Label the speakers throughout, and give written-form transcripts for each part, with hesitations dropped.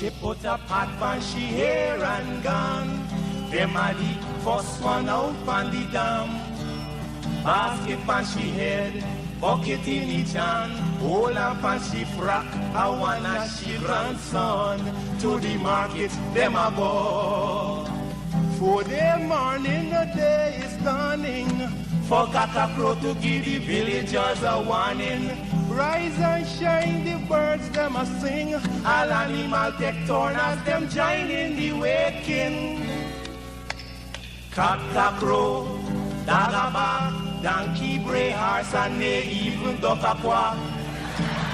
Speaker 1: She put a pot on she hair and gone. Them a the first one out on the dam. Basket on she head, bucket in each hand. Hold up on she frock, I wanna she grandson. To the market, them a go. For the morning, the day is dawning. For cockacrow to give the villagers a warning. Rise and shine, the birds them a sing. All animal take turn as them join in the waking. Cockacrow, dagabag, donkey, bray, horse, and they even duck a quack.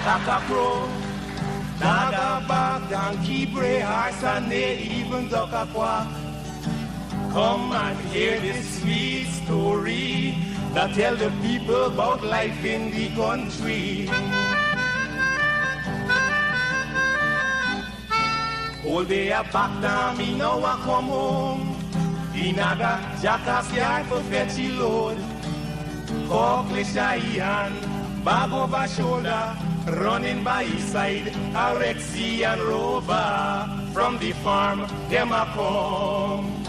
Speaker 1: Cockacrow, dagabag, donkey, bray, horse, and they even duck a quack. Come and hear this sweet story that tell the people about life in the country. All day a back down, me now a come home. The naga jackass yard for fetch the load. Cockle shy hand, bag over shoulder, running by his side, a Rexy and Rover. From the farm, them a come.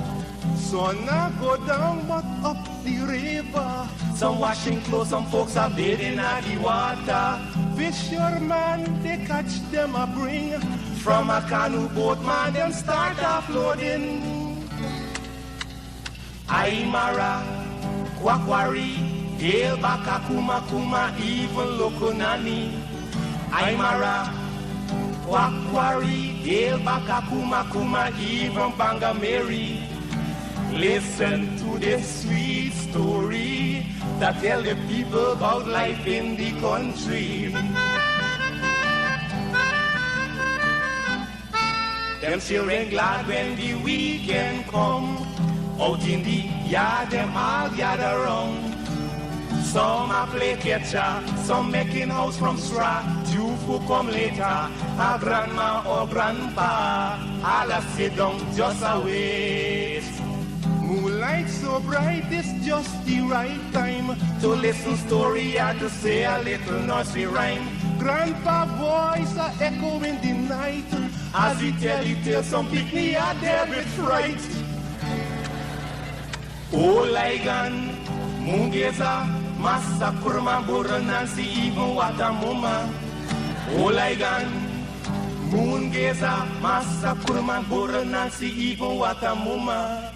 Speaker 1: Sun a go down but up the river. Some washing clothes, some folks are bathing at the water. Fisherman, they catch them a bring. From a canoe boat, man, them start offloading. Aymara, Kwakwari, Hail Baka Kuma Kuma, even Lokunani. Aymara, Kwakwari, Hail Baka Kuma Kuma, even Bangameri. Listen to this sweet story that tell the people about life in the country. Them children glad when the weekend come. Out in the yard, them all gather round. Some a play catcher, some making house from straw. Two who come later, a grandma or grandpa. All a sit down just a wait. Moonlight so bright, it's just the right time to listen story or to say a little nursery rhyme. Grandpa voice a echo in the night as he tell some picnic are there with fright. Oh, Ligan, Mungeza, Massa Kurma Nancy, even Watamuma. Oh, Ligan, Mungeza, Massa Kurma Nancy, even Watamuma.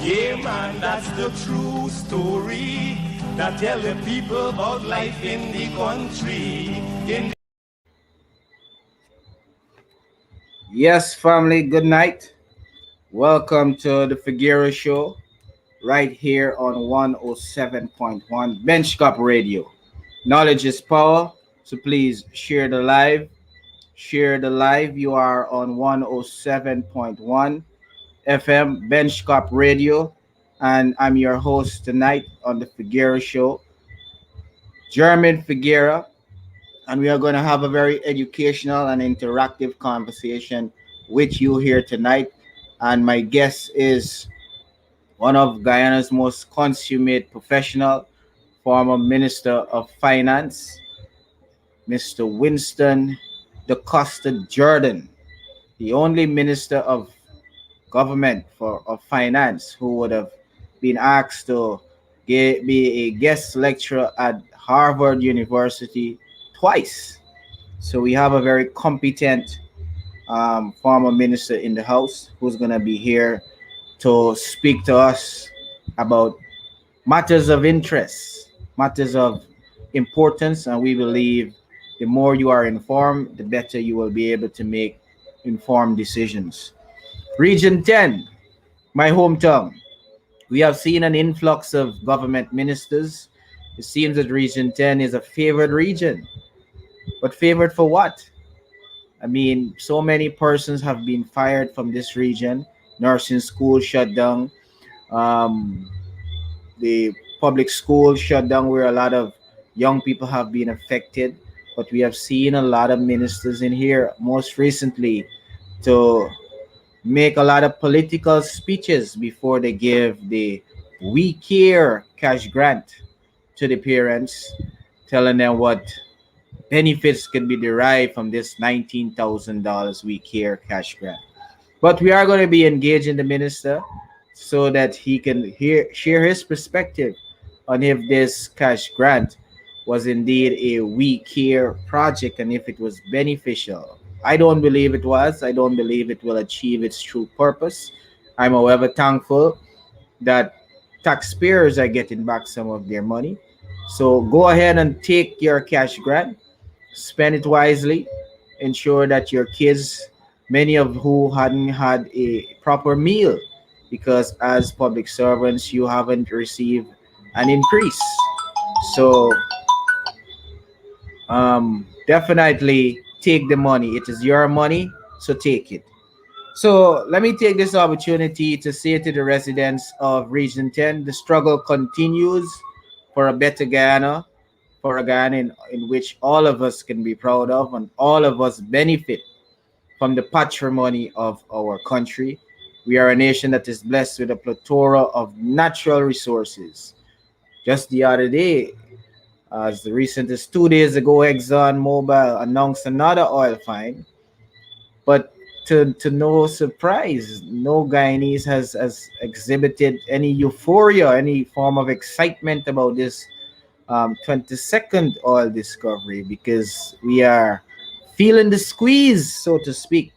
Speaker 1: Yeah, man, that's the true story that tell the people about life in the country.
Speaker 2: Yes, family, good night. Welcome to the Figueroa Show right here on 107.1 Benschop Radio. Knowledge is power, so please share the live. Share the live. You are on 107.1 FM Benschop Radio, and I'm your host tonight on the Figueroa Show, German Figueroa, and we are going to have a very educational and interactive conversation with you here tonight. And my guest is one of Guyana's most consummate professional, former Minister of Finance, Mr. Winston DaCosta Jordan, the only Minister of Government of Finance who would have been asked to be a guest lecturer at Harvard University twice. So we have a very competent former minister in the house who's going to be here to speak to us about matters of interest, matters of importance, and we believe the more you are informed, the better you will be able to make informed decisions. Region 10, my hometown. We have seen an influx of government ministers. It seems that Region 10 is a favored region. But favored for what? I mean, so many persons have been fired from this region. Nursing school shut down. The public school shut down where a lot of young people have been affected. But we have seen a lot of ministers in here, most recently, to make a lot of political speeches before they give the We Care cash grant to the parents, telling them what benefits can be derived from this $19,000 week care cash grant. But we are going to be engaging the minister so that he can share his perspective on if this cash grant was indeed a we care project and if it was beneficial. I don't believe it was. I don't believe it will achieve its true purpose. I'm, however, thankful that taxpayers are getting back some of their money. So go ahead and take your cash grant, spend it wisely, ensure that your kids, many of who hadn't had a proper meal because as public servants you haven't received an increase. So definitely take the money. It is your money, so take it. So let me take this opportunity to say to the residents of Region 10, the struggle continues for a better Guyana, for a Guyana in which all of us can be proud of and all of us benefit from the patrimony of our country. We are a nation that is blessed with a plethora of natural resources. Just the other day, as recent as 2 days ago, ExxonMobil announced another oil find. But to no surprise, no Guyanese has exhibited any euphoria, any form of excitement about this 22nd oil discovery because we are feeling the squeeze, so to speak,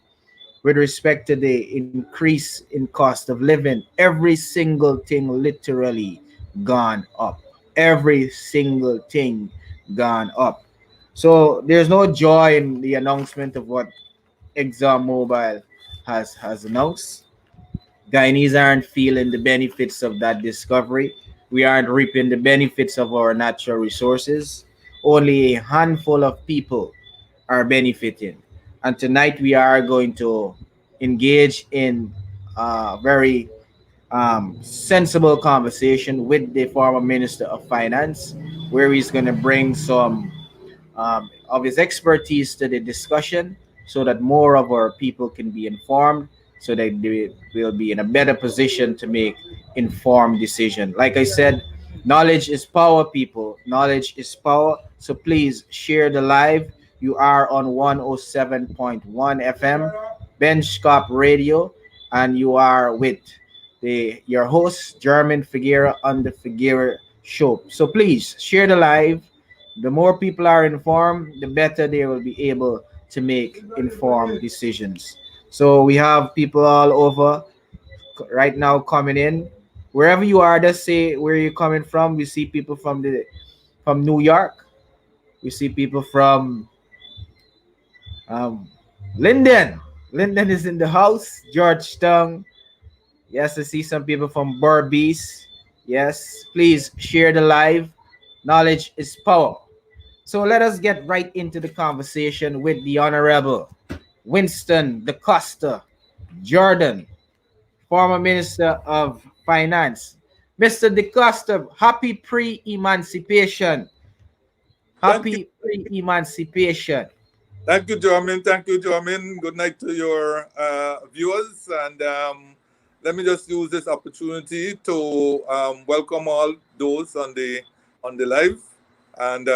Speaker 2: with respect to the increase in cost of living. Every single thing literally gone up. Every single thing gone up. So there's no joy in the announcement of what ExxonMobil has announced. Guyanese aren't feeling the benefits of that discovery. We aren't reaping the benefits of our natural resources. Only a handful of people are benefiting. And tonight we are going to engage in a very sensible conversation with the former Minister of Finance, where he's going to bring some of his expertise to the discussion so that more of our people can be informed so that they will be in a better position to make informed decision. Like I said, knowledge is power, people. Knowledge is power. So please share the live. You are on 107.1 FM, Benschop Radio, and you are with your host, German Figuera on the Figuera Show. So please share the live. The more people are informed, the better they will be able to make informed decisions. So we have people all over right now coming in. Wherever you are, just say where you're coming from. We see people from New York. We see people from um, Linden. Linden is in the house. Georgetown. Yes, I see some people from Barbies. Yes, please share the live. Knowledge is power. So let us get right into the conversation with the Honorable Winston DaCosta Jordan, former Minister of Finance. Mr. DaCosta, happy pre-emancipation.
Speaker 3: Thank you.
Speaker 2: Happy pre-emancipation.
Speaker 3: Thank you, Jermaine. Thank you, Jermaine. Good night to your viewers. And let me just use this opportunity to welcome all those on the live and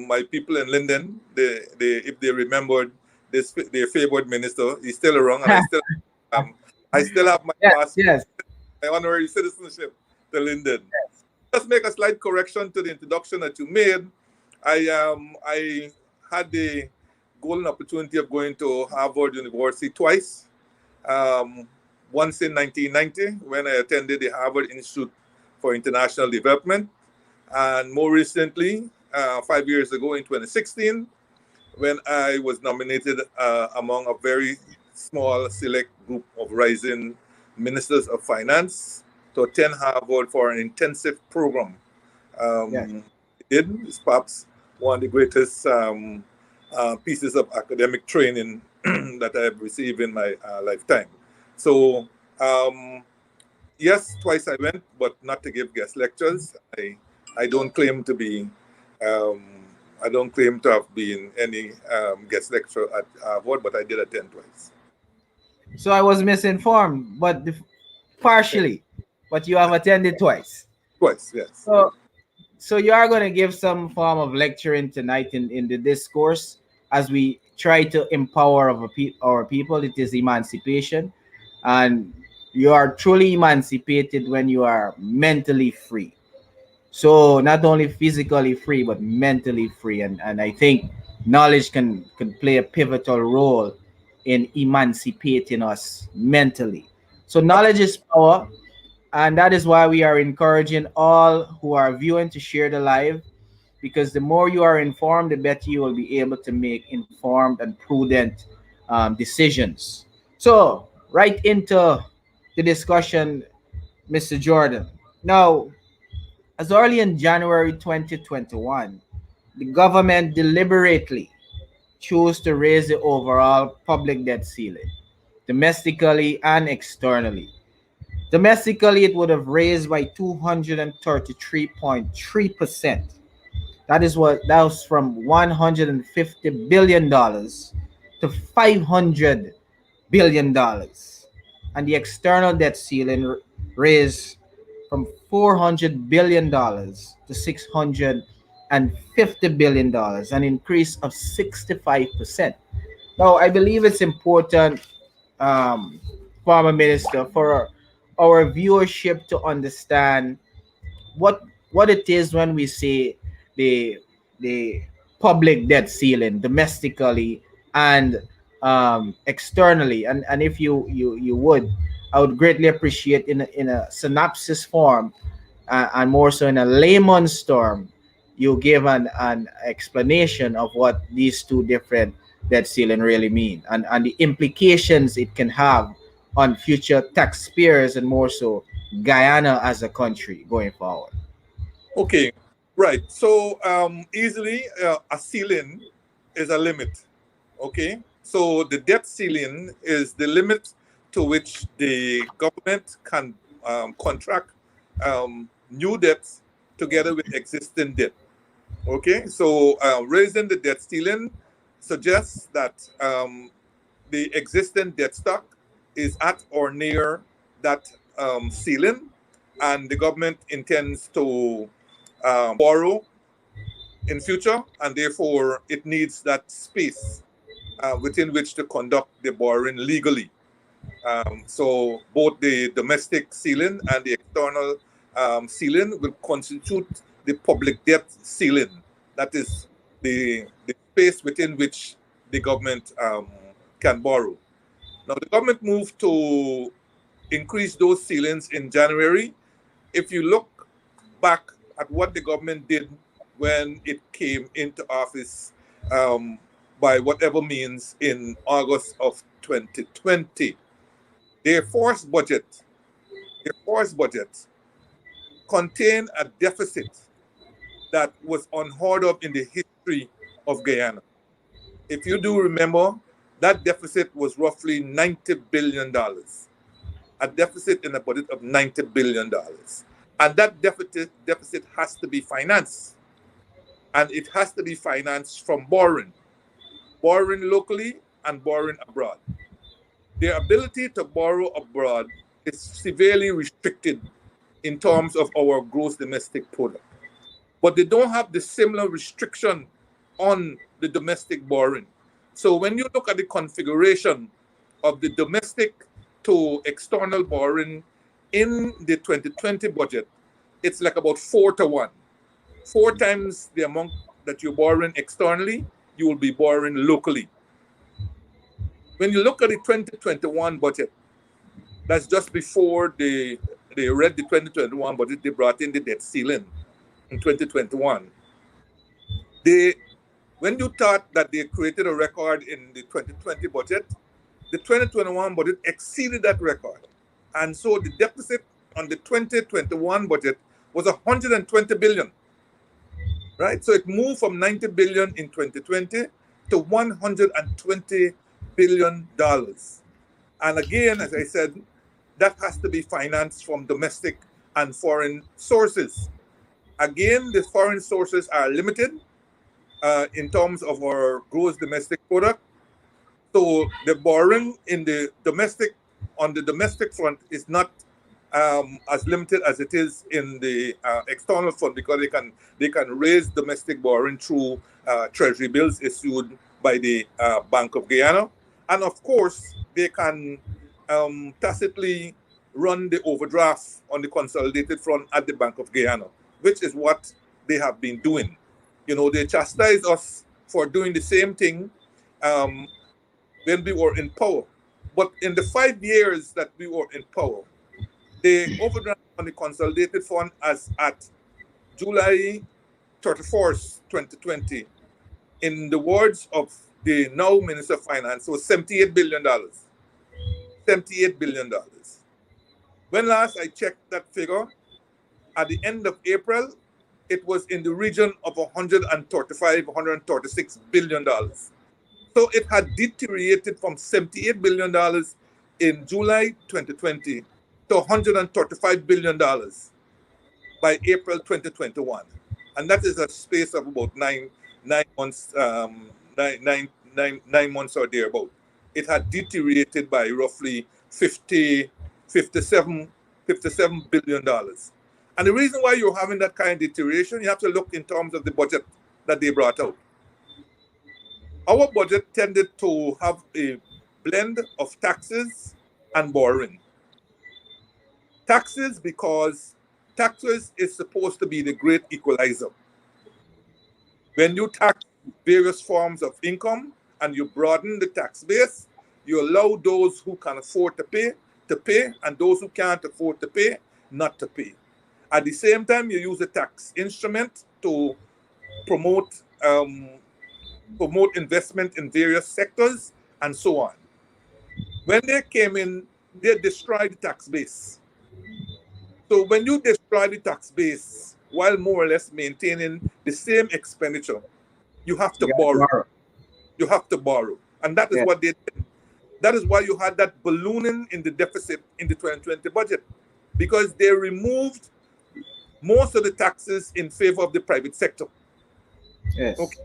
Speaker 3: my people in Linden. If they remembered this, their favorite minister, he's still around, and I still have my
Speaker 2: yes.
Speaker 3: my honorary citizenship to Linden. Just make a slight correction to the introduction that you made. I had the golden opportunity of going to Harvard University twice. Once in 1990 when I attended the Harvard Institute for International Development, and more recently, 5 years ago in 2016, when I was nominated among a very small select group of rising ministers of finance to attend Harvard for an intensive program. It's perhaps one of the greatest pieces of academic training that I have received in my lifetime. So, yes, twice I went, but not to give guest lectures. I don't claim to be, I don't claim to have been any guest lecturer at Harvard, but I did attend twice.
Speaker 2: So I was misinformed, but partially, but you have attended twice.
Speaker 3: Twice, yes.
Speaker 2: So So you are going to give some form of lecturing tonight in the discourse as we try to empower our people. It is emancipation, and you are truly emancipated when you are mentally free. So not only physically free but mentally free, and I think knowledge can play a pivotal role in emancipating us mentally. So knowledge is power, and that is why we are encouraging all who are viewing to share the live, because the more you are informed, the better you will be able to make informed and prudent decisions. So right into the discussion, Mr. Jordan. Now, as early in January 2021, the government deliberately chose to raise the overall public debt ceiling, domestically and externally. Domestically, it would have raised by 233.3%. That was from $150 billion to $500 billion. And the external debt ceiling raised from $400 billion to $650 billion, an increase of 65%. Now, I believe it's important, um, former minister, for our viewership to understand what what it is when we say the the public debt ceiling domestically and externally, and if you would, I would greatly appreciate in a synopsis form, and more so in a layman's term, you give an explanation of what these two different debt ceiling really mean, and the implications it can have on future taxpayers, and more so Guyana as a country going forward.
Speaker 3: Okay, right. So easily a ceiling is a limit. Okay, so the debt ceiling is the limit to which the government can contract new debts together with existing debt. Okay, so raising the debt ceiling suggests that the existing debt stock is at or near that ceiling, and the government intends to borrow in future, and therefore it needs that space within which to conduct the borrowing legally. So both the domestic ceiling and the external ceiling will constitute the public debt ceiling. That is the space within which the government can borrow. Now, the government moved to increase those ceilings in January. If you look back at what the government did when it came into office, by whatever means, in August of 2020, their forced budget contained a deficit that was unheard of in the history of Guyana. If you do remember, that deficit was roughly $90 billion, a deficit in a budget of $90 billion. And that deficit has to be financed. And it has to be financed from borrowing locally and borrowing abroad. Their ability to borrow abroad is severely restricted in terms of our gross domestic product. But they don't have the similar restriction on the domestic borrowing. So when you look at the configuration of the domestic to external borrowing in the 2020 budget, it's like about 4-to-1. 4 times the amount that you're borrowing externally, you will be borrowing locally. When you look at the 2021 budget, that's just before they read the 2021 budget, they brought in the debt ceiling in 2021. When you thought that they created a record in the 2020 budget, the 2021 budget exceeded that record. And so the deficit on the 2021 budget was 120 billion, right? So it moved from 90 billion in 2020 to 120 billion dollars. And again, as I said, that has to be financed from domestic and foreign sources. Again, the foreign sources are limited in terms of our gross domestic product. So the borrowing on the domestic front is not as limited as it is in the external fund, because they can raise domestic borrowing through treasury bills issued by the Bank of Guyana, and of course they can tacitly run the overdraft on the consolidated front at the Bank of Guyana, which is what they have been doing. They chastise us for doing the same thing when we were in power. But in the 5 years that we were in power, the overdraft on the consolidated fund as at July 31st, 2020, in the words of the now Minister of Finance, was $78 billion. $78 billion. When last I checked that figure, at the end of April, it was in the region of $136 billion. So it had deteriorated from $78 billion in July 2020 to $135 billion by April 2021. And that is a space of about nine months, 9 months or thereabout. It had deteriorated by roughly $57 billion. And the reason why you're having that kind of deterioration, you have to look in terms of the budget that they brought out. Our budget tended to have a blend of taxes and borrowing. Taxes, because taxes is supposed to be the great equalizer. When you tax various forms of income and you broaden the tax base, you allow those who can afford to pay, and those who can't afford to pay, not to pay. At the same time, you use a tax instrument to promote investment in various sectors and so on. When they came in, they destroyed the tax base. So when you destroy the tax base while more or less maintaining the same expenditure, you have to borrow. You have to borrow. And that is what they did. That is why you had that ballooning in the deficit in the 2020 budget, because they removed most of the taxes in favor of the private sector.
Speaker 2: Yes.
Speaker 3: Okay.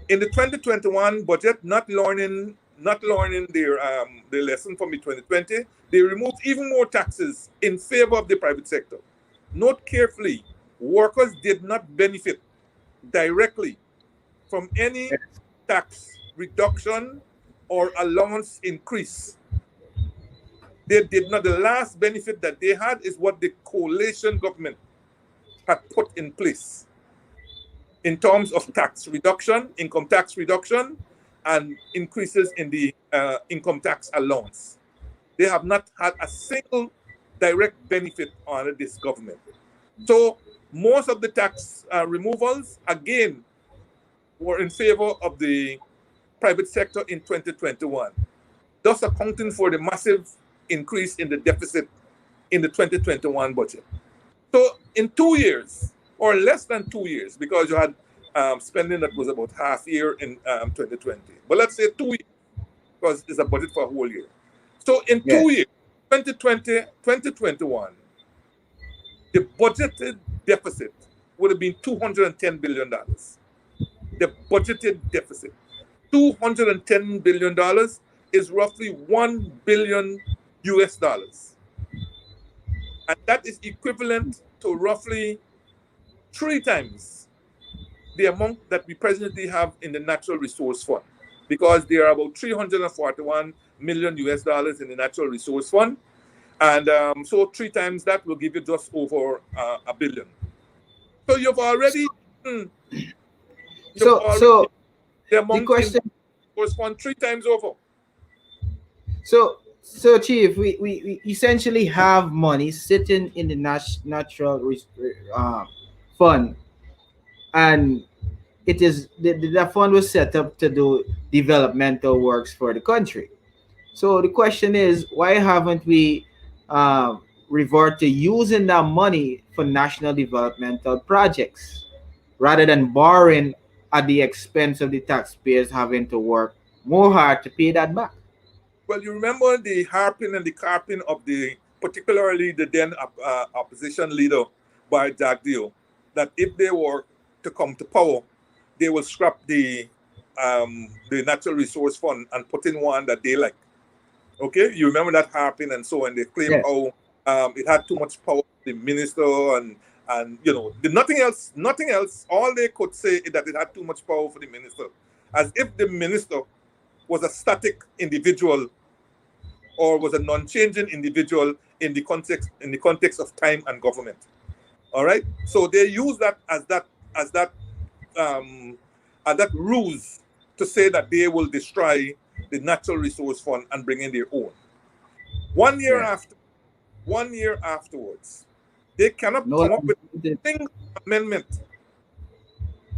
Speaker 3: In the 2021 budget, not learning their lesson from the 2020, they removed even more taxes in favor of the private sector. Note carefully, workers did not benefit directly from any tax reduction or allowance increase. They did not. The last benefit that they had is what the coalition government had put in place in terms of tax reduction, income tax reduction, and increases in the income tax allowance. They have not had a single direct benefit under this government. So most of the tax removals, again, were in favor of the private sector in 2021, thus accounting for the massive increase in the deficit in the 2021 budget. So in 2 years, or less than 2 years, because you had spending that was about half year in 2020. But let's say 2 years, because it's a budget for a whole year. So in 2 years, 2020, 2021, the budgeted deficit would have been $210 billion. The budgeted deficit. $210 billion is roughly $1 billion US. And that is equivalent to roughly 3 times the amount that we presently have in the Natural Resource Fund, because there are about $341 million US in the Natural Resource Fund. And so 3 times that will give you just over $1 billion. So you've already...
Speaker 2: So
Speaker 3: the amount
Speaker 2: the question
Speaker 3: was fund 3 times over.
Speaker 2: So Chief, we essentially have money sitting in the natural fund, and it is the fund was set up to do developmental works for the country. So the question is, why haven't we revert to using that money for national developmental projects rather than borrowing at the expense of the taxpayers having to work more hard to pay that back?
Speaker 3: Well, you remember the harping and the carping of particularly the then opposition leader, Bar Jagdeo, that if they were to come to power, they will scrap the Natural Resource Fund and put in one that they like. Okay, you remember that harping and so on. They claim how It had too much power. The minister and nothing else. All they could say is that it had too much power for the minister, as if the minister was a static individual or was a non-changing individual in the context of time and government. All right. So they use that as that ruse to say that they will destroy the natural resource fund and bring in their own. 1 year afterwards, they cannot come up with a single amendment.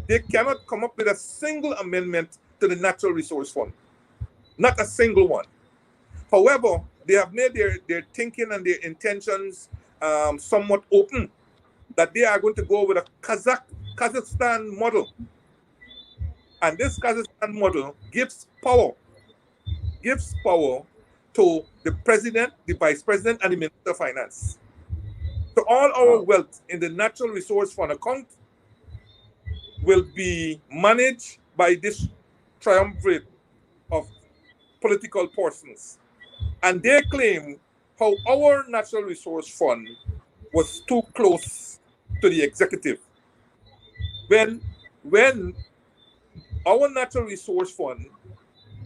Speaker 3: They cannot come up with a single amendment to the natural resource fund. Not a single one. However, they have made their thinking and their intentions somewhat open, that they are going to go with a Kazakhstan model. And this Kazakhstan model gives power to the president, the vice president, and the minister of finance. So all our wealth in the natural resource fund account will be managed by this triumvirate of political persons. And they claim how our natural resource fund was too close to the executive. When our natural resource fund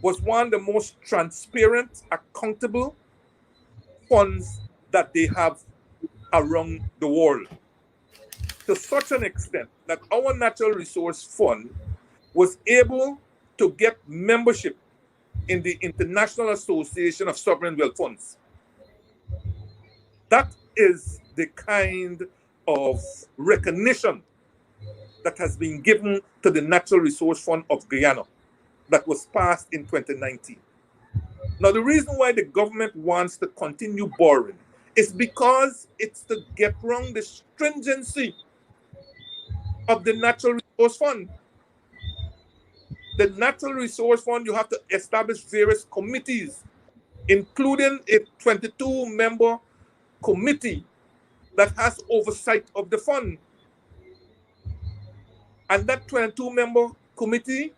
Speaker 3: was one of the most transparent, accountable funds that they have around the world. To such an extent that our natural resource fund was able to get membership in the International Association of Sovereign Wealth Funds. That is the kind of recognition that has been given to the Natural Resource Fund of Guyana that was passed in 2019. Now, the reason why the government wants to continue borrowing is because it's to get around the stringency of the Natural Resource Fund. The Natural Resource Fund, you have to establish various committees, including a 22-member committee that has oversight of the fund. And that 22-member committee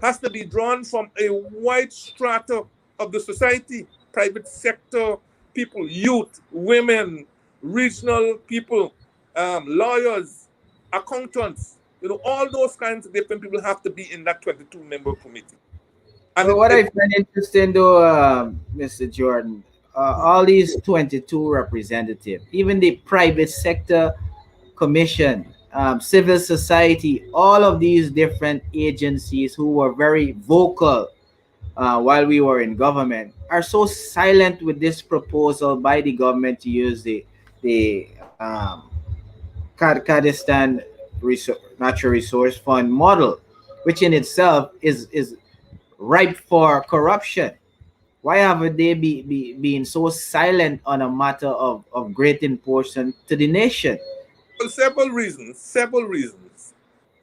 Speaker 3: has to be drawn from a wide strata of the society, private sector people, youth, women, regional people, lawyers, accountants, all those kinds of different people have to be in that 22-member committee. And
Speaker 2: what I find interesting though, Mr. Jordan, all these 22 representatives, even the private sector commission, civil society, all of these different agencies who were very vocal while we were in government are so silent with this proposal by the government to use the Kyrgyzstan Natural Resource Fund model, which in itself is ripe for corruption. Why haven't they been so silent on a matter of great importance to the nation?
Speaker 3: Well, several reasons.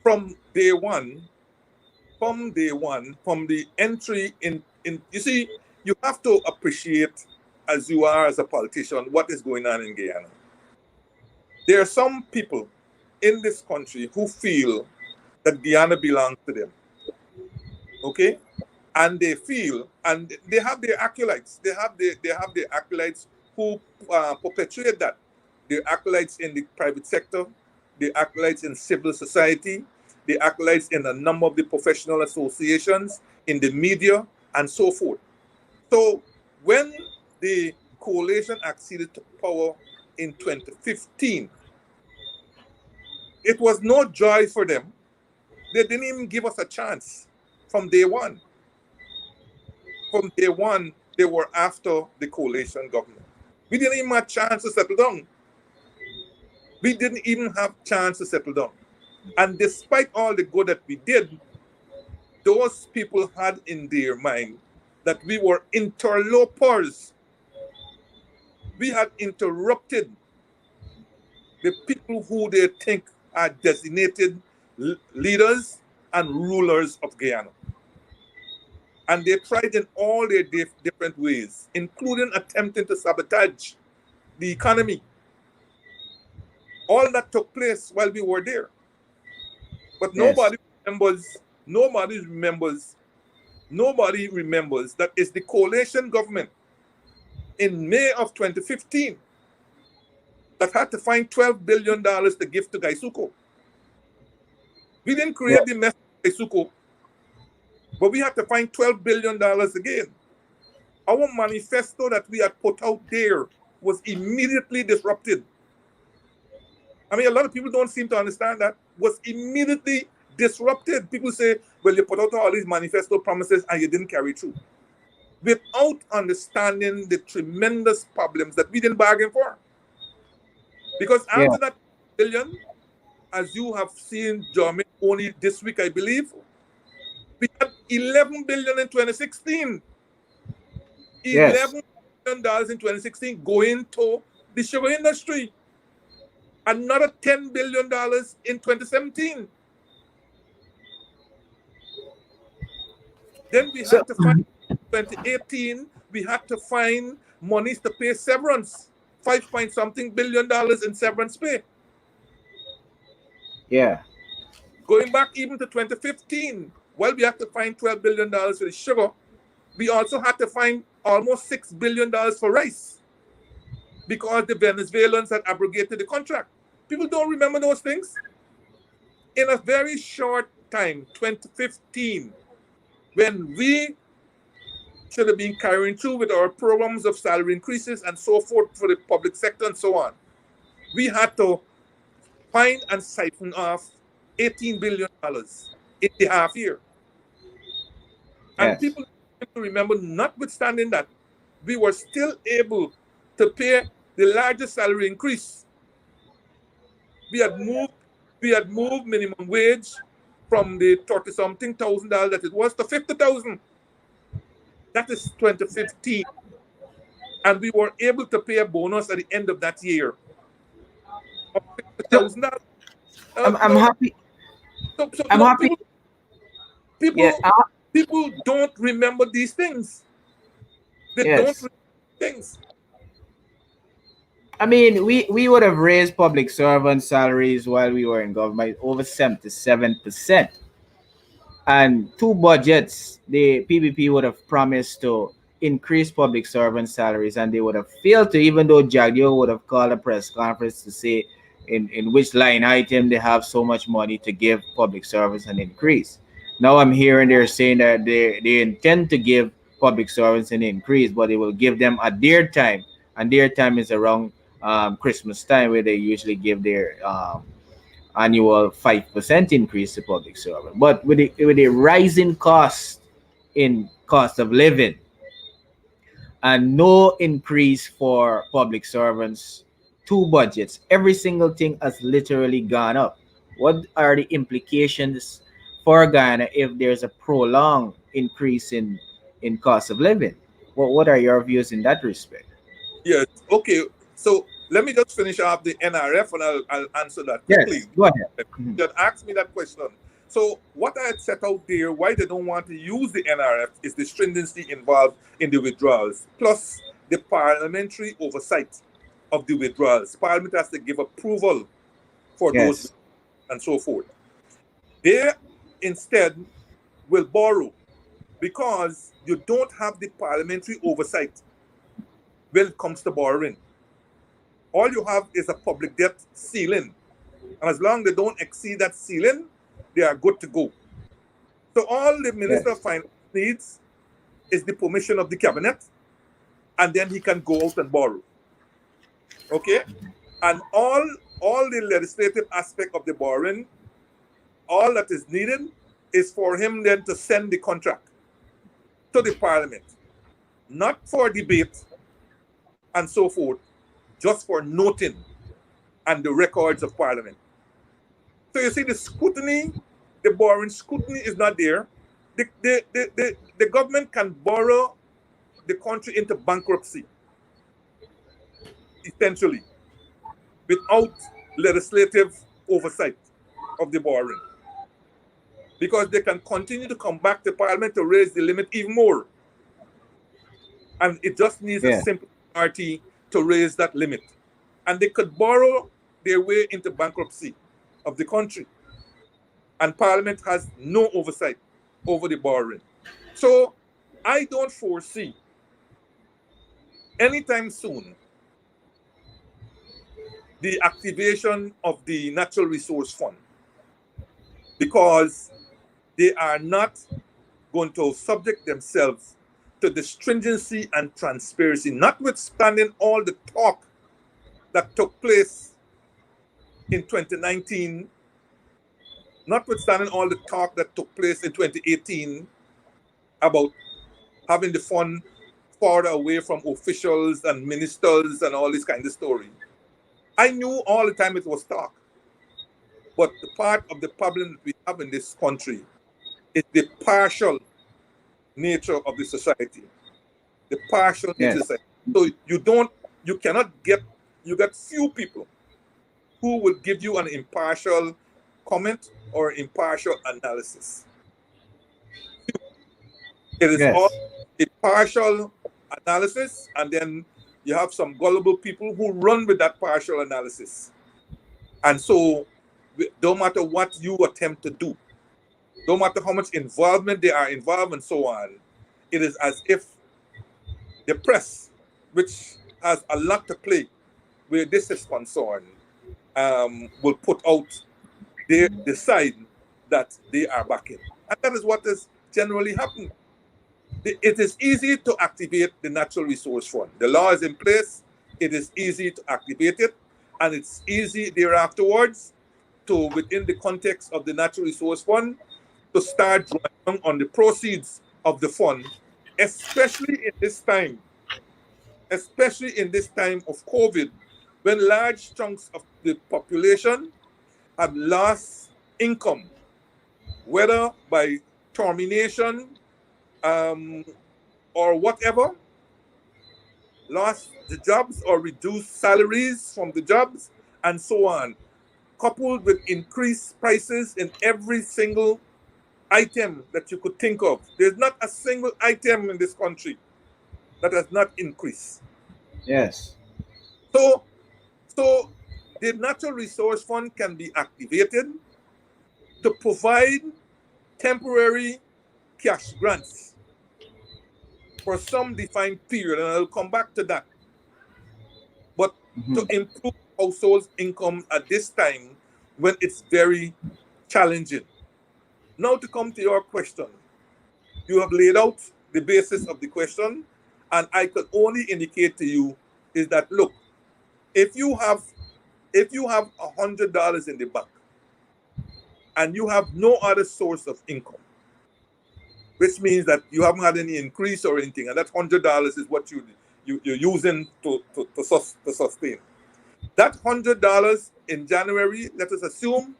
Speaker 3: From day one, from the entry in you see, you have to appreciate, as you are as a politician, what is going on in Guyana. There are some people in this country who feel that Guyana belongs to them. Okay? And they feel, and they have their acolytes. They have their acolytes who perpetuate that. Their acolytes in the private sector, their acolytes in civil society, their acolytes in a number of the professional associations, in the media, and so forth. So when the coalition acceded to power in 2015, it was no joy for them. They didn't even give us a chance from day one. From day one, they were after the coalition government. We didn't even have a chance to settle down. We didn't even have a chance to settle down. And despite all the good that we did, those people had in their mind that we were interlopers. We had interrupted the people who they think are designated leaders and rulers of Guyana. And they tried in all their different ways, including attempting to sabotage the economy. All that took place while we were there. But nobody remembers that it's the coalition government in May of 2015 that had to find $12 billion to give to Gaisuko. We didn't create the mess of Gaisuko, but we had to find $12 billion again. Our manifesto that we had put out there was immediately disrupted. I mean, a lot of people don't seem to understand that. Was immediately disrupted. People say, well, you put out all these manifesto promises and you didn't carry through. Without understanding the tremendous problems that we didn't bargain for. Because after that billion, as you have seen, Jeremy, only this week, I believe, we had $11 billion in 2016. $11 billion in 2016 going to the sugar industry. Another $10 billion in 2017. Then we had to find, 2018, we had to find monies to pay severance. $5 billion in severance pay.
Speaker 2: Yeah.
Speaker 3: Going back even to 2015, while we had to find $12 billion for the sugar, we also had to find almost $6 billion for rice because the Venezuelans had abrogated the contract. People don't remember those things. In a very short time, 2015, when we should have been carrying through with our programs of salary increases and so forth for the public sector and so on, we had to find and siphon off $18 billion in the half year. And people remember, notwithstanding that, we were still able to pay the largest salary increase. We had moved minimum wage from the 30-something thousand dollars that it was to $50,000. That is 2015. And we were able to pay a bonus at the end of that year of $50,000.
Speaker 2: I'm happy. I'm happy.
Speaker 3: People don't remember these things. They don't remember things.
Speaker 2: I mean, we would have raised public servant salaries while we were in government over 77%. And two budgets, the PPP would have promised to increase public servant salaries, and they would have failed to, even though Jagdio would have called a press conference to say in which line item they have so much money to give public servants an increase. Now I'm hearing they're saying that they intend to give public servants an increase, but they will give them at their time, and their time is around Christmas time, where they usually give their annual 5% increase to public servant. But with the rising cost in cost of living and no increase for public servants, two budgets, every single thing has literally gone up. What are the implications for Ghana if there's a prolonged increase in cost of living? What are your views in that respect?
Speaker 3: Yes. Okay. So let me just finish off the NRF and I'll answer that quickly.
Speaker 2: Yes, go ahead.
Speaker 3: Just ask me that question. So what I had set out there, why they don't want to use the NRF, is the stringency involved in the withdrawals, plus the parliamentary oversight of the withdrawals. Parliament has to give approval for those and so forth. They instead will borrow because you don't have the parliamentary oversight when it comes to borrowing. All you have is a public debt ceiling. And as long as they don't exceed that ceiling, they are good to go. So all the Minister of Finance needs is the permission of the cabinet, and then he can go out and borrow. Okay? And all the legislative aspect of the borrowing, all that is needed is for him then to send the contract to the parliament, not for debate and so forth, just for noting and the records of parliament. So you see, the scrutiny, the borrowing scrutiny is not there. The government can borrow the country into bankruptcy, essentially, without legislative oversight of the borrowing. Because they can continue to come back to parliament to raise the limit even more. And it just needs a simple majority to raise that limit. And they could borrow their way into bankruptcy of the country. And parliament has no oversight over the borrowing. So I don't foresee anytime soon the activation of the Natural Resource Fund, because they are not going to subject themselves to the stringency and transparency, notwithstanding all the talk that took place in 2019, notwithstanding all the talk that took place in 2018 about having the fund far away from officials and ministers and all this kind of story. I knew all the time it was talk. But the part of the problem that we have in this country is the partial nature of the society. The partial nature of the society. So you cannot get, you got few people who will give you an impartial comment or impartial analysis. It is all a partial analysis, and then you have some gullible people who run with that partial analysis. And so, don't matter what you attempt to do, don't matter how much involvement they are involved and so on, it is as if the press, which has a lot to play where this is concerned, will put out the side that they are backing. And that is what is generally happening. It is easy to activate the Natural Resource Fund. The law is in place. It is easy to activate it. And it's easy thereafterwards to, within the context of the Natural Resource Fund, to start drawing on the proceeds of the fund, especially in this time of COVID, when large chunks of the population have lost income, whether by termination or whatever, lost the jobs or reduced salaries from the jobs and so on, coupled with increased prices in every single item that you could think of. There's not a single item in this country that has not increased.
Speaker 2: Yes.
Speaker 3: So the Natural Resource Fund can be activated to provide temporary cash grants for some defined period, and I'll come back to that. But to improve households' income at this time when it's very challenging. Now to come to your question. You have laid out the basis of the question, and I could only indicate to you is that, look, if you have $100 in the bank and you have no other source of income, which means that you haven't had any increase or anything, and that $100 is what you're using to sustain. That $100 in January, let us assume,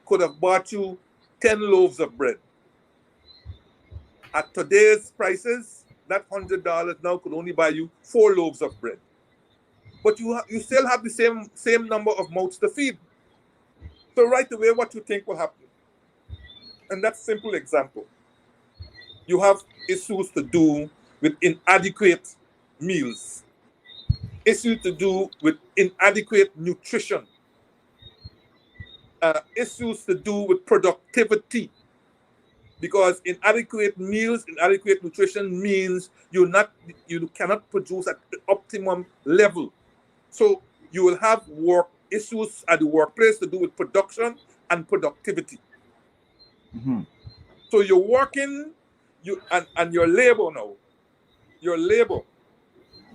Speaker 3: could have bought you 10 loaves of bread. At today's prices, that $100 now could only buy you 4 loaves of bread. But you still have the same number of mouths to feed. So right away, what you think will happen? And that's a simple example. You have issues to do with inadequate meals, issues to do with inadequate nutrition, issues to do with productivity, because inadequate meals, inadequate nutrition means you cannot produce at the optimum level. So you will have work issues at the workplace to do with production and productivity. So you're working, and your labor now, your labor,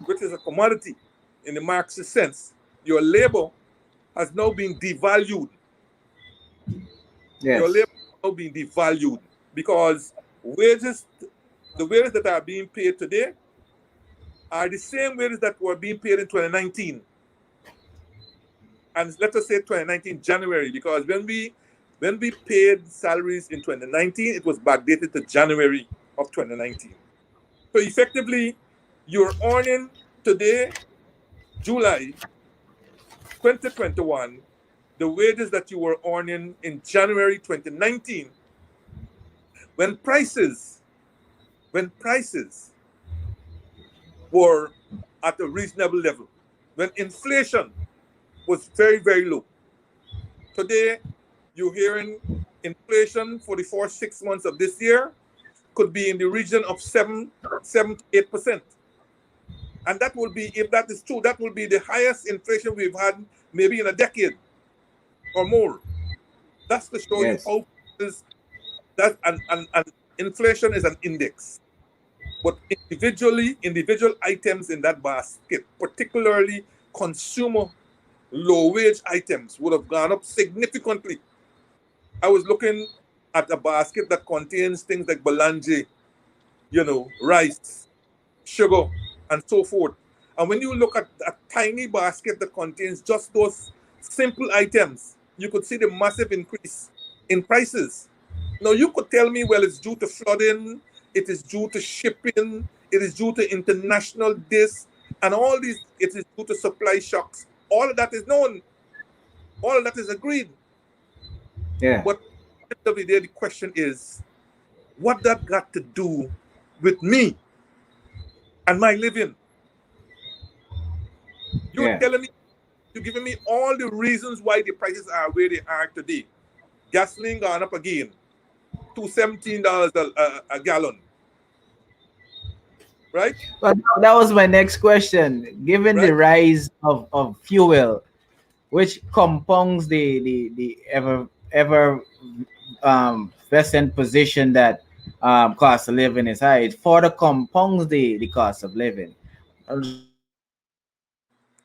Speaker 3: which is a commodity in the Marxist sense, your labor has now been devalued.
Speaker 2: Yes.
Speaker 3: Your labor has now been devalued because the wages that are being paid today are the same wages that were being paid in 2019. And let us say 2019 January, because when we paid salaries in 2019, it was backdated to January of 2019. So effectively, you're earning today, July 2021, the wages that you were earning in January 2019, when prices were at a reasonable level, when inflation was very, very low. Today, you're hearing inflation for the first 6 months of this year could be in the region of 7 to 8%. And that will be, if that is true, that will be the highest inflation we've had maybe in a decade or more. That's to show you
Speaker 2: Yes.
Speaker 3: how that and inflation is an index. But individual items in that basket, particularly consumer low-wage items, would have gone up significantly. I was looking at a basket that contains things like balanje, rice, sugar, and so forth. And when you look at a tiny basket that contains just those simple items, you could see the massive increase in prices. Now, you could tell me, well, it's due to flooding, it is due to shipping, it is due to international this, and all these, it is due to supply shocks. All of that is known. All of that is agreed.
Speaker 2: Yeah.
Speaker 3: But at the end of the day, the question is, what that got to do with me and my living? You're telling me, you're giving me all the reasons why the prices are where they are today. Gasoline gone up again to $17 a gallon. Right?
Speaker 2: But that was my next question. Given the rise of fuel, which compounds the ever present position that cost of living is high, it further compounds the cost of living.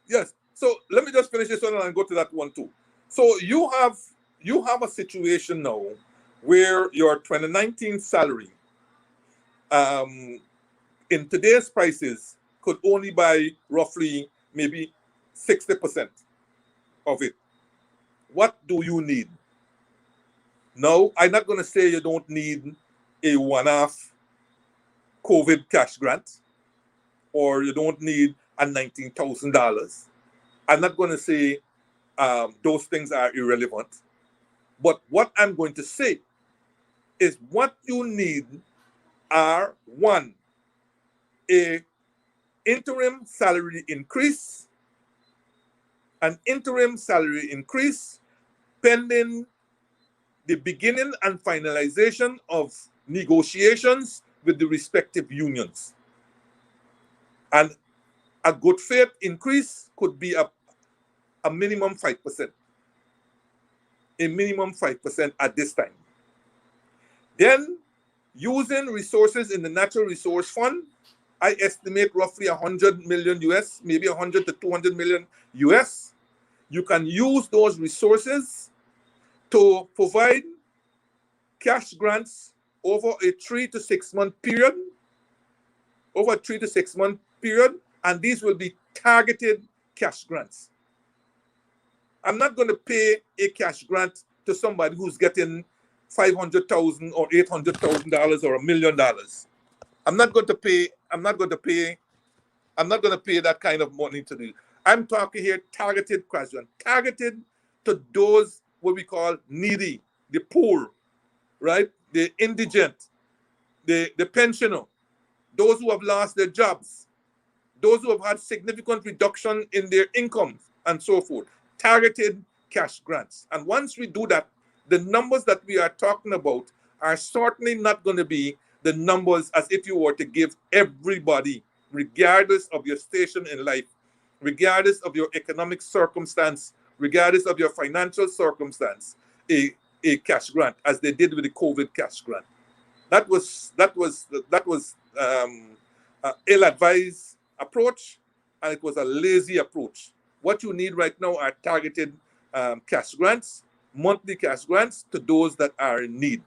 Speaker 3: Yes. So let me just finish this one and go to that one too. So you have a situation now where your 2019 salary in today's prices could only buy roughly maybe 60% of it. What do you need? No, I'm not going to say you don't need a one-off COVID cash grant or you don't need a $19,000. I'm not going to say those things are irrelevant. But what I'm going to say is what you need are, one, a interim salary increase, an interim salary increase pending the beginning and finalization of negotiations with the respective unions. And a good faith increase could be a minimum 5%. A minimum 5% at this time. Then, using resources in the Natural Resource Fund, I estimate roughly 100 million US, maybe 100 to 200 million US. You can use those resources to provide cash grants over a 3 to 6 month period. Over a 3 to 6 month period, and these will be targeted cash grants. I'm not going to pay a cash grant to somebody who's getting $500,000 or $800,000 or $1 million. I'm not going to pay that kind of money to do. I'm talking here targeted cash grant, targeted to those what we call needy, the poor, right? The indigent, the pensioner, those who have lost their jobs, those who have had significant reduction in their incomes, and so forth. Targeted cash grants. And once we do that, the numbers that we are talking about are certainly not going to be the numbers as if you were to give everybody, regardless of your station in life, regardless of your economic circumstance, regardless of your financial circumstance, a cash grant, as they did with the COVID cash grant. That was ill-advised approach, and it was a lazy approach. What you need right now are targeted cash grants, monthly cash grants to those that are in need.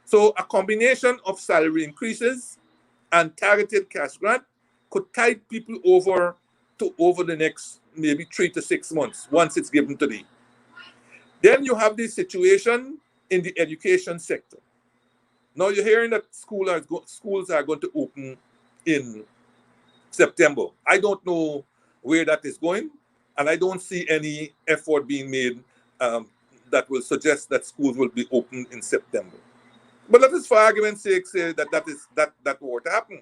Speaker 3: So a combination of salary increases and targeted cash grant could tide people over the next maybe 3 to 6 months once it's given today. Then you have this situation in the education sector. Now you're hearing that schools are going to open in September. I don't know where that is going, and I don't see any effort being made that will suggest that schools will be open in September. But let us, for argument's sake, say that were to happen.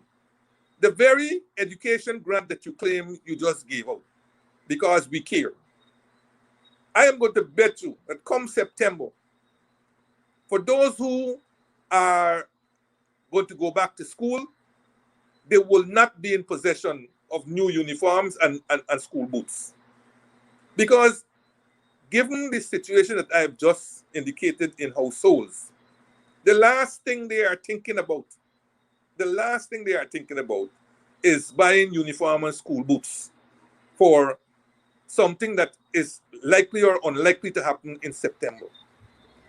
Speaker 3: The very education grant that you claim you just gave out because we care, I am going to bet you that come September, for those who are going to go back to school, they will not be in possession of new uniforms and school boots. Because given the situation that I have just indicated in households, the last thing they are thinking about is buying uniform and school boots for something that is likely or unlikely to happen in September.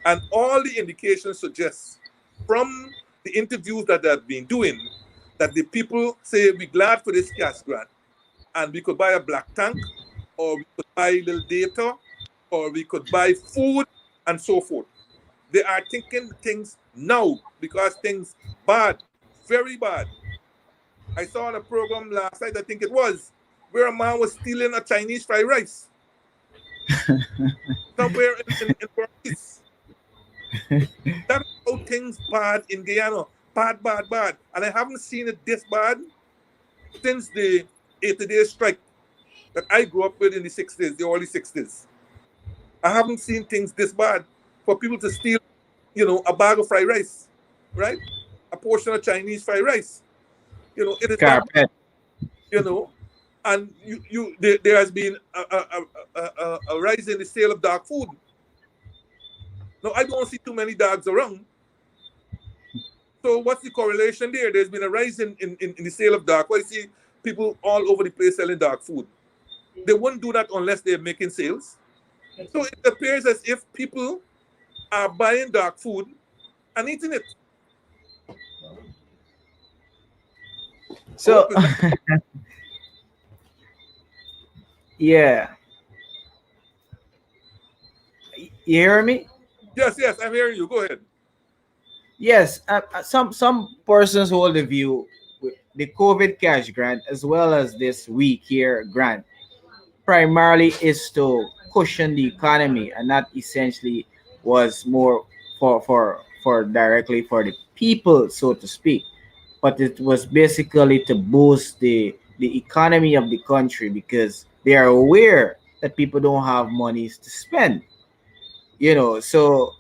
Speaker 3: And all the indications suggest from the interviews that I've been doing that the people say we're glad for this cash grant and we could buy a black tank, or we could buy a little data, or we could buy food and so forth. They are thinking things now because things bad, very bad. I saw on a program last night, I think it was, where a man was stealing a Chinese fried rice somewhere in Paris. That's how things bad in Guyana. Bad, bad, bad. And I haven't seen it this bad since the 80-day strike that I grew up with in the 60s, the early 60s. I haven't seen things this bad for people to steal, a bag of fried rice, right? A portion of Chinese fried rice. It is
Speaker 2: Carpet.
Speaker 3: And there has been a rise in the sale of dog food. Now, I don't see too many dogs around. So what's the correlation there? There's been a rise in the sale of dog. I see people all over the place selling dog food. They wouldn't do that unless they're making sales. So it appears as if people are buying dog food and eating it.
Speaker 2: So, yeah. You hear me?
Speaker 3: Yes, I'm hearing you. Go ahead.
Speaker 2: Yes, some persons hold the view with the COVID cash grant as well as this week here grant primarily is to cushion the economy and not essentially was more for directly for the people, so to speak, but it was basically to boost the economy of the country because they are aware that people don't have monies to spend. So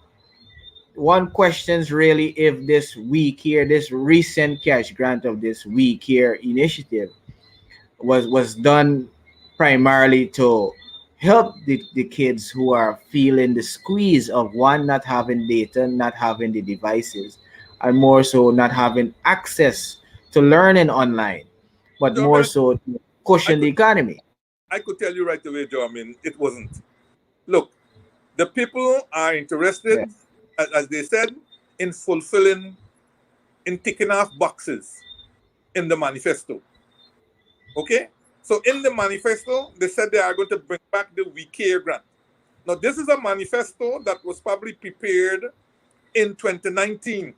Speaker 2: one questions really if this week here, this recent cash grant of this week here initiative was done primarily to help the kids who are feeling the squeeze of one not having data, not having the devices, and more so not having access to learning online, but
Speaker 3: So, I
Speaker 2: more
Speaker 3: mean,
Speaker 2: so to
Speaker 3: I
Speaker 2: cushion the
Speaker 3: could,
Speaker 2: economy.
Speaker 3: I could tell you right away, Joe, it wasn't. Look, the people are interested,
Speaker 2: Yeah.
Speaker 3: as they said, in fulfilling, in ticking off boxes in the manifesto. Okay? So in the manifesto, they said they are going to bring back the We Care grant. Now, this is a manifesto that was probably prepared in 2019,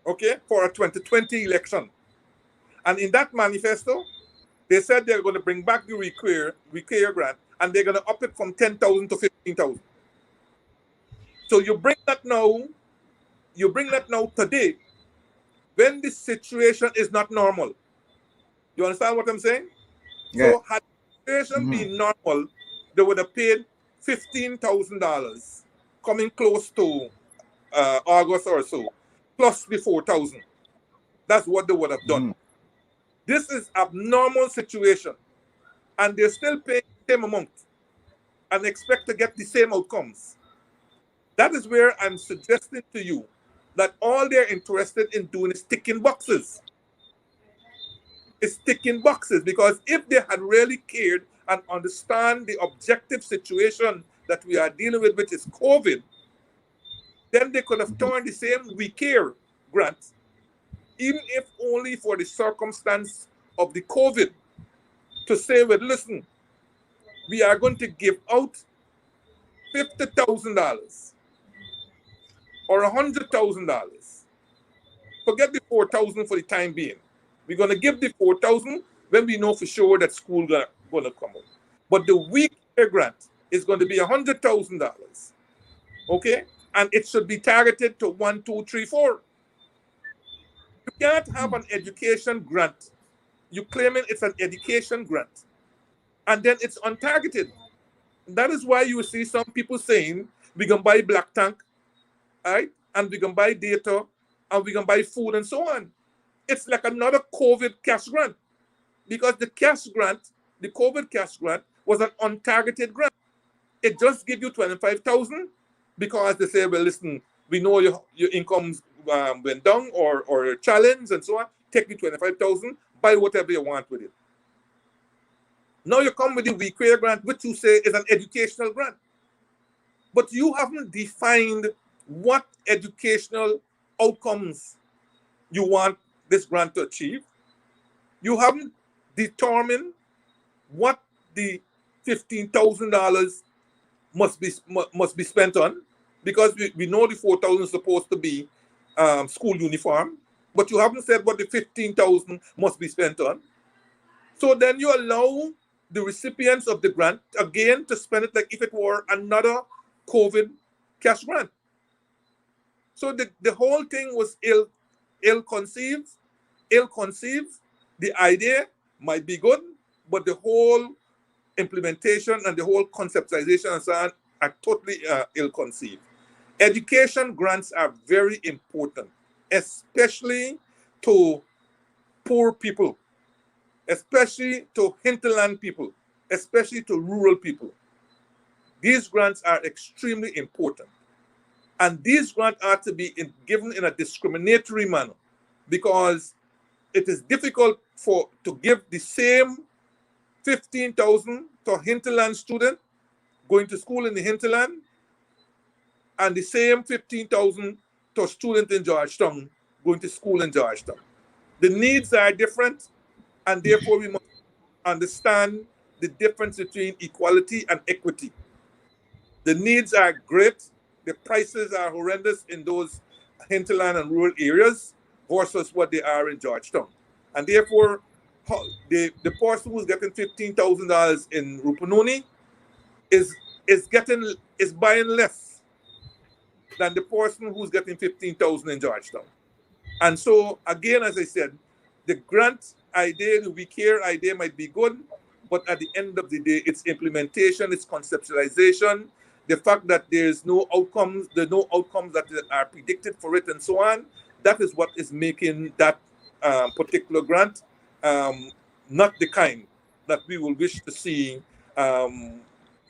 Speaker 3: okay, for a 2020 election. And in that manifesto, they said they're going to bring back the We Care grant, and they're going to up it from 10,000 to 15,000. So you bring that now today, when the situation is not normal. You understand what I'm saying?
Speaker 2: Yeah.
Speaker 3: So had the situation
Speaker 2: Mhm.
Speaker 3: been normal, they would have paid $15,000, coming close to August or so, plus the 4,000. That's what they would have done.
Speaker 2: Mhm.
Speaker 3: This is abnormal situation, and they're still paying the same amount and expect to get the same outcomes. That is where I'm suggesting to you that all they're interested in doing is ticking boxes. It's ticking boxes, because if they had really cared and understand the objective situation that we are dealing with, which is COVID, then they could have turned the same We Care grant, even if only for the circumstance of the COVID, to say, well, listen, we are going to give out $50,000 or $100,000. Forget the 4,000 for the time being. We're going to give the 4,000 when we know for sure that school going to come out. But the We Care grant is going to be $100,000. Okay? And it should be targeted to 1, 2, 3, 4. You can't have an education grant. You claiming it's an education grant, and then it's untargeted. That is why you see some people saying we can buy black tank, right? And we can buy data, and we can buy food and so on. It's like another COVID cash grant. because the cash grant, the COVID cash grant, was an untargeted grant. It just give you 25,000 because they say, well, listen, we know your incomes went down or challenge and so on. Take the 25,000, buy whatever you want with it. Now you come with the weak career grant, which you say is an educational grant. But you haven't defined what educational outcomes you want this grant to achieve. You haven't determined what the $15,000 must be spent on, because we know the 4,000 is supposed to be school uniform, but you haven't said what the 15,000 must be spent on. So then you allow the recipients of the grant again to spend it like if it were another COVID cash grant. So the whole thing was ill-conceived. The idea might be good, but the whole implementation and the whole conceptualization and so on are totally ill-conceived. Education grants are very important, especially to poor people, especially to hinterland people, especially to rural people. These grants are extremely important. And these grants are to be given in a discriminatory manner, because it is difficult to give the same 15,000 to a hinterland student going to school in the hinterland and the same 15,000 to a student in Georgetown going to school in Georgetown. The needs are different, and therefore we must understand the difference between equality and equity. The needs are great. The prices are horrendous in those hinterland and rural areas versus what they are in Georgetown. And therefore, the person who's getting $15,000 in Rupununi is buying less than the person who's getting $15,000 in Georgetown. And so, again, as I said, the grant idea, the we care idea might be good, but at the end of the day, it's implementation, it's conceptualization, the fact that there's no outcomes that are predicted for it and so on, that is what is making that particular grant not the kind that we will wish to see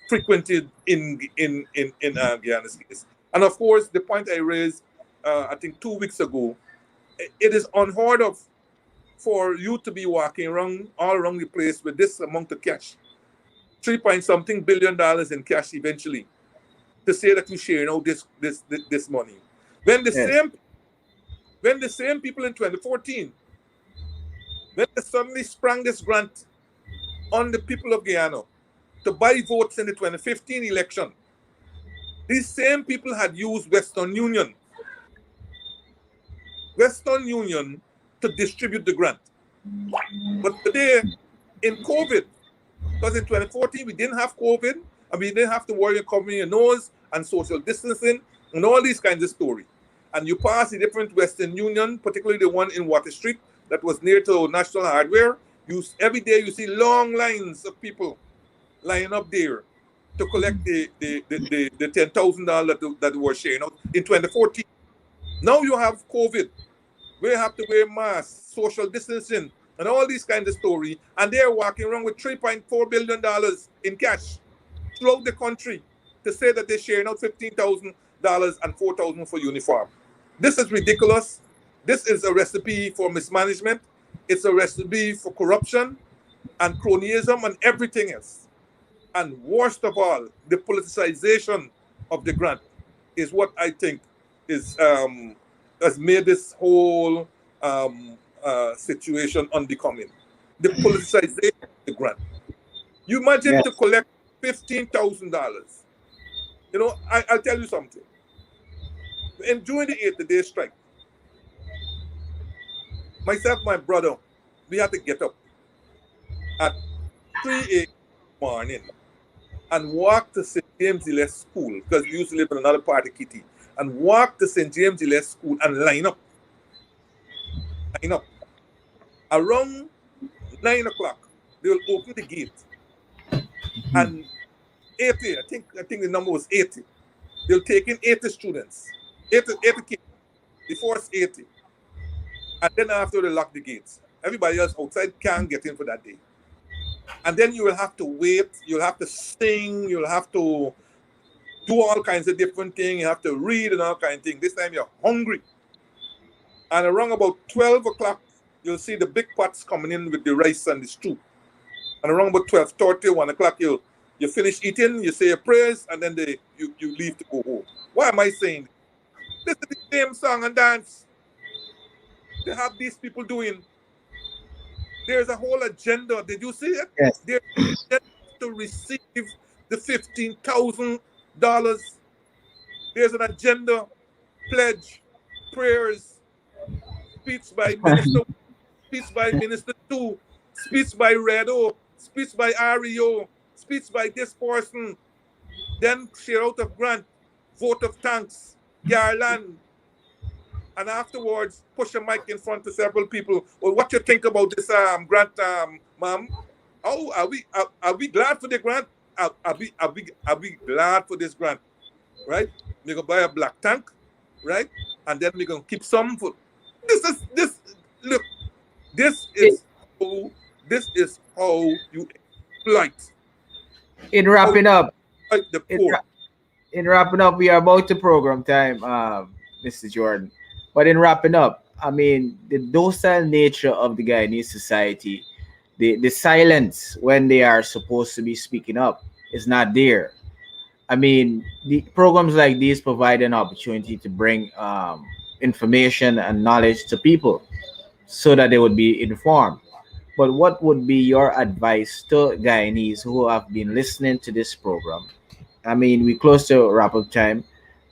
Speaker 3: frequented in Guyana's case. And of course, the point I raised, I think 2 weeks ago, it is unheard of for you to be walking around all around the place with this amount of cash, $3 billion in cash eventually, to say that you're sharing out this money. When the same people in 2014, when they suddenly sprang this grant on the people of Guyana to buy votes in the 2015 election, these same people had used Western Union to distribute the grant. But today, in COVID, because in 2014 we didn't have COVID, and we didn't have to worry about covering your nose and social distancing and all these kinds of stories. And you pass the different Western Union, particularly the one in Water Street that was near to National Hardware. Every day you see long lines of people lining up there to collect the $10,000 that were sharing out in 2014. Now you have COVID, where you have to wear masks, social distancing, and all these kinds of stories, and they're walking around with $3.4 billion in cash throughout the country to say that they're sharing out $15,000 and $4,000 for uniform. This is ridiculous. This is a recipe for mismanagement. It's a recipe for corruption and cronyism and everything else. And worst of all, the politicization of the grant is what I think has made this whole situation unbecoming. The politicization of the grant. You imagine to collect $15,000. You know, I'll tell you something. And during the 8th-day strike, myself, my brother, we had to get up at 3 a.m. in the morning and walk to St. James the Less School, because we used to live in another part of Kitty, and walk to St. James the Less School and line up. Around 9 o'clock, they will open the gate. And 80, I think the number was 80. They'll take in 80 students, 80 kids, the first 80. And then after they lock the gates. Everybody else outside can't get in for that day. And then you will have to wait, you'll have to sing, you'll have to do all kinds of different things, you have to read and all kinds of things. This time you're hungry. And around about 12 o'clock, you'll see the big pots coming in with the rice and the stew. And around about 12:30, 1 o'clock, you finish eating, you say your prayers, and then you leave to go home. Why am I saying this? This is the same song and dance they have these people doing. There's a whole agenda. Did you see it?
Speaker 2: Yes.
Speaker 3: There's an agenda to receive the $15,000. There's an agenda, pledge, prayers, speech by Minister, speech by Minister 2, speech by Redo, speech by REO, speech by this person, then share out of grant, vote of thanks, Garland, and afterwards push a mic in front of several people. Well, what you think about this grant, ma'am? Oh, are we glad for the grant? Are we glad for this grant? Right? We're gonna buy a black tank, right? And then we're gonna keep some for this is how you exploit.
Speaker 2: In wrapping up,
Speaker 3: The poor.
Speaker 2: in wrapping up, we are about to program time, Mr. Jordan. But in wrapping up, I mean, the docile nature of the Guyanese society, the silence when they are supposed to be speaking up is not there. I mean, the programs like these provide an opportunity to bring information and knowledge to people so that they would be informed. But what would be your advice to Guyanese who have been listening to this program? I mean, we close to wrap up time.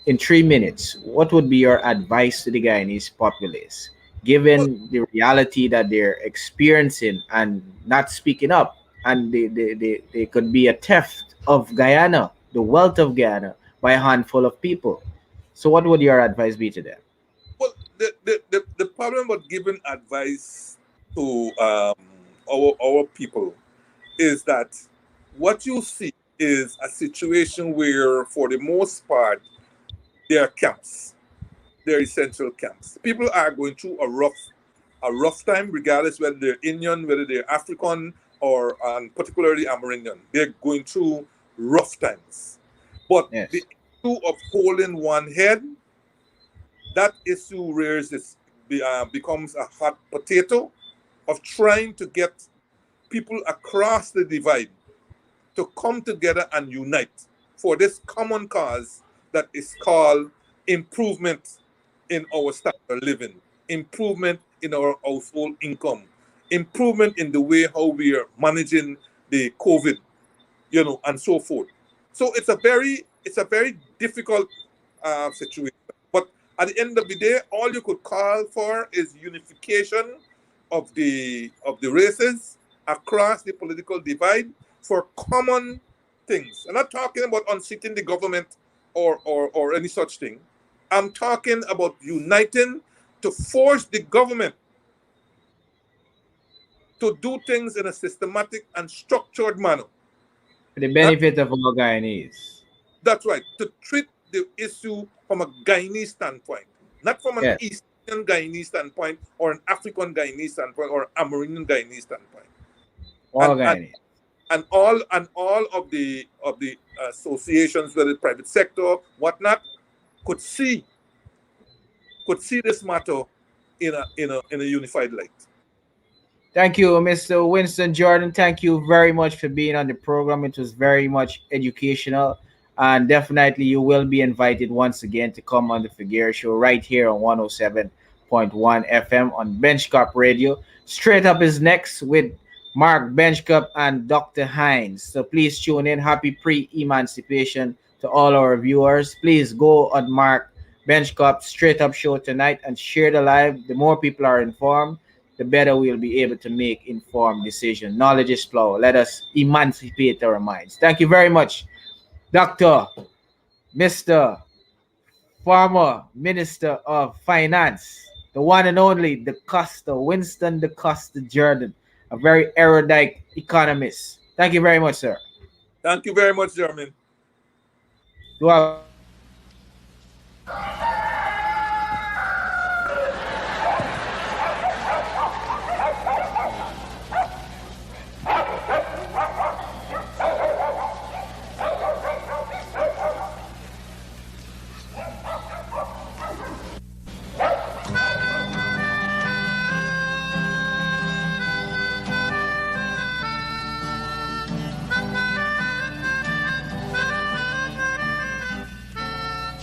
Speaker 2: In 3 minutes, what would be your advice to the Guyanese populace, given the reality that they're experiencing and not speaking up, and they could be a theft of Guyana, the wealth of Guyana, by a handful of people? So, what would your advice be to them?
Speaker 3: Well, the problem with giving advice to our people is that what you see is a situation where, for the most part, there are camps. They're essential camps. People are going through a rough time, regardless whether they're Indian, whether they're African, or particularly Amerindian. They're going through rough times. But
Speaker 2: Yes.
Speaker 3: the issue of holding one head, that issue becomes a hot potato of trying to get people across the divide to come together and unite for this common cause that is called improvement in our standard of living, improvement in our household income, improvement in the way how we are managing the COVID, and so forth. So it's a very difficult situation. But at the end of the day, all you could call for is unification of the races across the political divide for common things. I'm not talking about unseating the government or any such thing. I'm talking about uniting to force the government to do things in a systematic and structured manner.
Speaker 2: For the benefit of all Guyanese.
Speaker 3: That's right. To treat the issue from a Guyanese standpoint, not from an Eastern Guyanese standpoint or an African Guyanese standpoint or Amerindian Guyanese standpoint.
Speaker 2: All Guyanese.
Speaker 3: And all of the associations, whether private sector, whatnot, could see this matter in a unified light.
Speaker 2: Thank you, Mr. Winston Jordan. Thank you very much for being on the program. It was very much educational, and definitely you will be invited once again to come on the Figueroa Show right here on 107.1 FM on Benschop Radio. Straight Up is next with Mark Benschop and Dr. Hines. So please tune in. Happy pre-emancipation to all our viewers. Please go on Mark Benschop Straight Up Show tonight and share the live. The more people are informed, the better we'll be able to make informed decisions. Knowledge is power. Let us emancipate our minds. Thank you very much, Dr. Mr. Former Minister of Finance, the one and only DeCosta, Winston DeCosta Jordan, a very erudite economist. Thank you very much, sir.
Speaker 3: Thank you very much, Jeremy.
Speaker 2: You are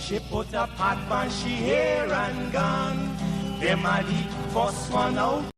Speaker 1: She put a pot on she hair and gone. Them a the first one out